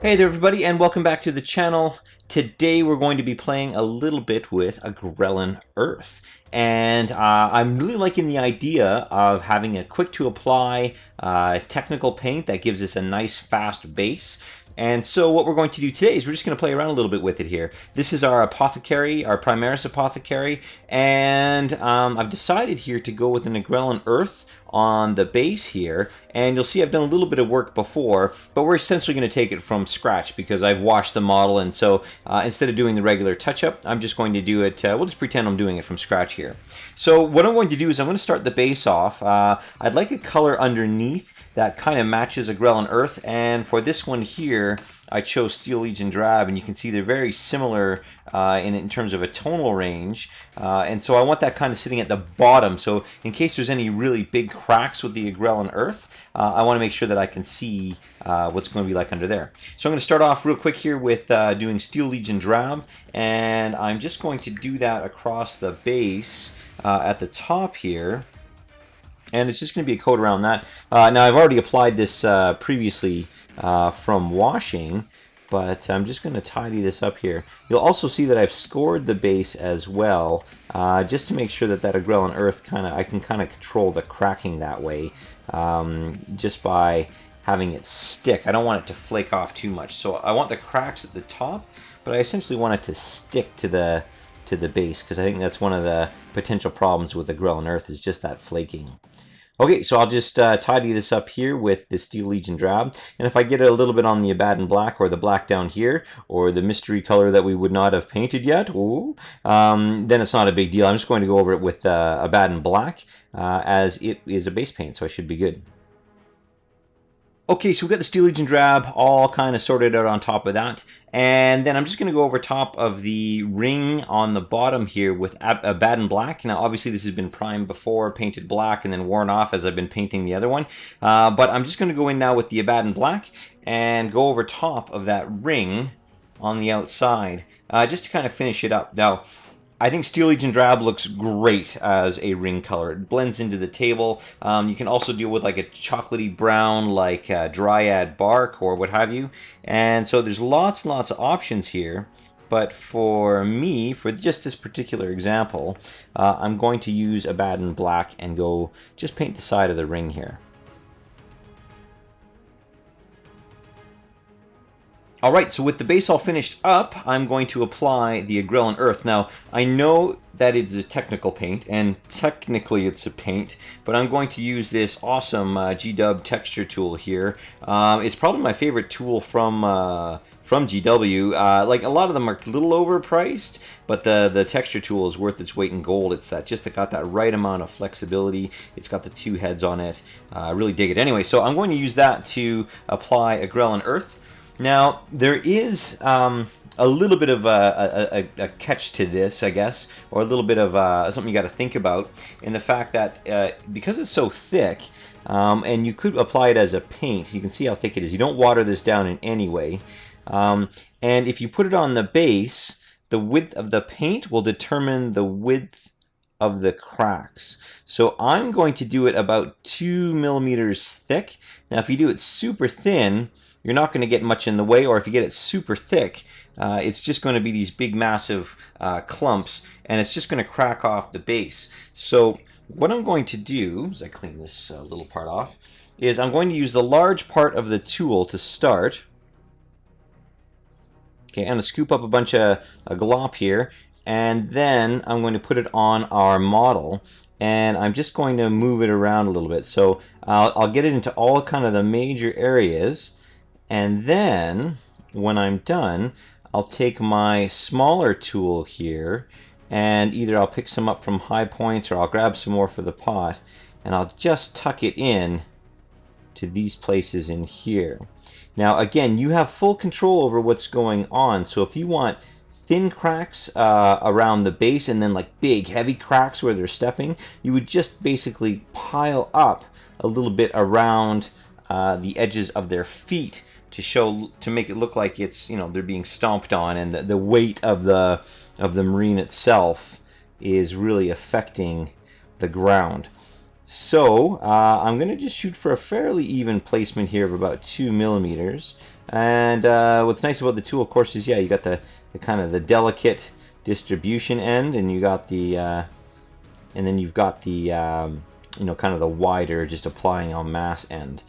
Hey there everybody, and welcome back to the channel. Today we're going to be playing a little bit with Agrellan Earth. And I'm really liking the idea of having a quick to apply technical paint that gives us a nice fast base. And so what we're going to do today is we're just going to play around a little bit with it here. This is our apothecary, our Primaris apothecary, and I've decided here to go with an Agrellan Earth on the base here, and you'll see I've done a little bit of work before, but we're essentially going to take it from scratch because I've washed the model, and so instead of doing the regular touch-up, I'm just going to do it, we'll just pretend I'm doing it from scratch here. So what I'm going to do is I'm going to start the base off. I'd like a color underneath that kind of matches Agrellan Earth, and for this one here, I chose Steel Legion Drab, and you can see they're very similar in terms of a tonal range, and so I want that kind of sitting at the bottom, so in case there's any really big cracks with the Agrellan Earth, I want to make sure that I can see what's going to be like under there. So I'm going to start off real quick here with doing Steel Legion Drab, and I'm just going to do that across the base at the top here. And it's just going to be a coat around that. Now I've already applied this previously from washing, but I'm just going to tidy this up here. You'll also see that I've scored the base as well, just to make sure that that Agrellan Earth I can kind of control the cracking that way, just by having it stick. I don't want it to flake off too much, so I want the cracks at the top, but I essentially want it to stick to the base, because I think that's one of the potential problems with Agrellan Earth is just that flaking. Okay, so I'll just tidy this up here with the Steel Legion Drab, and if I get a little bit on the Abaddon Black, or the black down here, or the mystery color that we would not have painted yet, then it's not a big deal. I'm just going to go over it with Abaddon Black, as it is a base paint, so I should be good. Okay, so we've got the Steel Legion Drab all kind of sorted out on top of that, and then I'm just going to go over top of the ring on the bottom here with Abaddon Black. Now obviously this has been primed before, painted black, and then worn off as I've been painting the other one, but I'm just going to go in now with the Abaddon Black and go over top of that ring on the outside, just to kind of finish it up. Now I think Steel Legion Drab looks great as a ring color. It blends into the table. You can also deal with like a chocolatey brown, like Dryad Bark or what have you. And so there's lots and lots of options here. But for me, for just this particular example, I'm going to use Abaddon Black and go just paint the side of the ring here. Alright, so with the base all finished up, I'm going to apply the Agrellan Earth. Now, I know that it's a technical paint, and technically it's a paint, but I'm going to use this awesome G-Dub texture tool here. It's probably my favorite tool from GW. Like, a lot of them are a little overpriced, but the texture tool is worth its weight in gold. It's got that right amount of flexibility. It's got the two heads on it. I really dig it. Anyway, so I'm going to use that to apply Agrellan Earth. Now, there is a little bit of a catch to this, I guess, or a little bit of something you got to think about, in the fact that because it's so thick, and you could apply it as a paint, you can see how thick it is. You don't water this down in any way. And if you put it on the base, the width of the paint will determine the width of the cracks. So I'm going to do it about 2 millimeters thick. Now, if you do it super thin, you're not going to get much in the way, or if you get it super thick, it's just going to be these big massive clumps, and it's just going to crack off the base. So what I'm going to do, as I clean this little part off, is I'm going to use the large part of the tool to start. Okay, I'm going to scoop up a bunch of glop here, and then I'm going to put it on our model, and I'm just going to move it around a little bit. So I'll get it into all kind of the major areas. And then, when I'm done, I'll take my smaller tool here, and either I'll pick some up from high points, or I'll grab some more for the pot, and I'll just tuck it in to these places in here. Now, again, you have full control over what's going on, so if you want thin cracks around the base, and then like big, heavy cracks where they're stepping, you would just basically pile up a little bit around the edges of their feet, to make it look like it's, you know, they're being stomped on, and the weight of the marine itself is really affecting the ground. So I'm going to just shoot for a fairly even placement here of about 2 millimeters. And what's nice about the tool, of course, is, yeah, you got the kind of the delicate distribution end, and you got the, and then you've got the, you know, kind of the wider, just applying en masse end.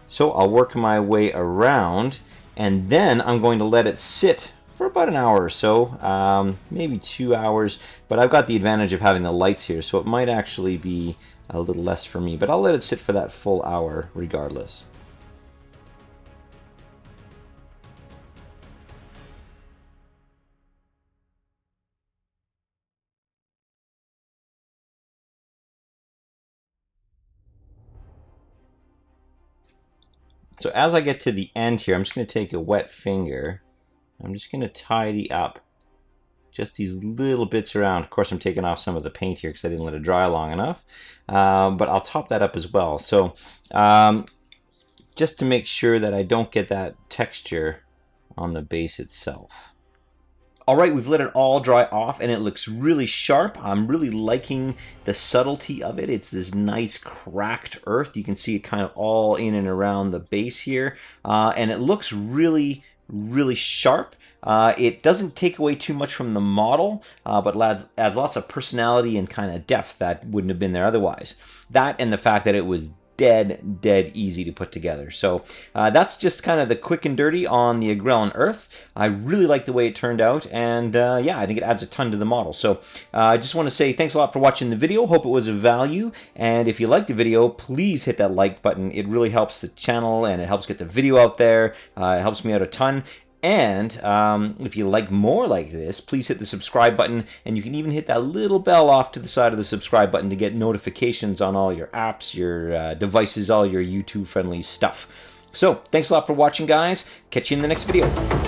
So I'll work my way around, and then I'm going to let it sit for about an hour or so, maybe 2 hours. But I've got the advantage of having the lights here, so it might actually be a little less for me. But I'll let it sit for that full hour regardless. So as I get to the end here, I'm just going to take a wet finger. I'm just going to tidy up just these little bits around. Of course, I'm taking off some of the paint here because I didn't let it dry long enough. But I'll top that up as well. So just to make sure that I don't get that texture on the base itself. All right, we've let it all dry off and it looks really sharp. I'm really liking the subtlety of it. It's this nice cracked earth. You can see it kind of all in and around the base here. And it looks really sharp. It doesn't take away too much from the model, but adds lots of personality and kind of depth that wouldn't have been there otherwise. That and the fact that it was dead easy to put together. So that's just kind of the quick and dirty on the Agrellan Earth. I really like the way it turned out, and yeah, I think it adds a ton to the model. So I just want to say thanks a lot for watching the video. Hope it was of value, and if you liked the video, please hit that like button. It really helps the channel, and it helps get the video out there. It helps me out a ton. And if you like more like this, please hit the subscribe button, and you can even hit that little bell off to the side of the subscribe button to get notifications on all your apps, your devices, all your YouTube-friendly stuff. So, thanks a lot for watching, guys. Catch you in the next video.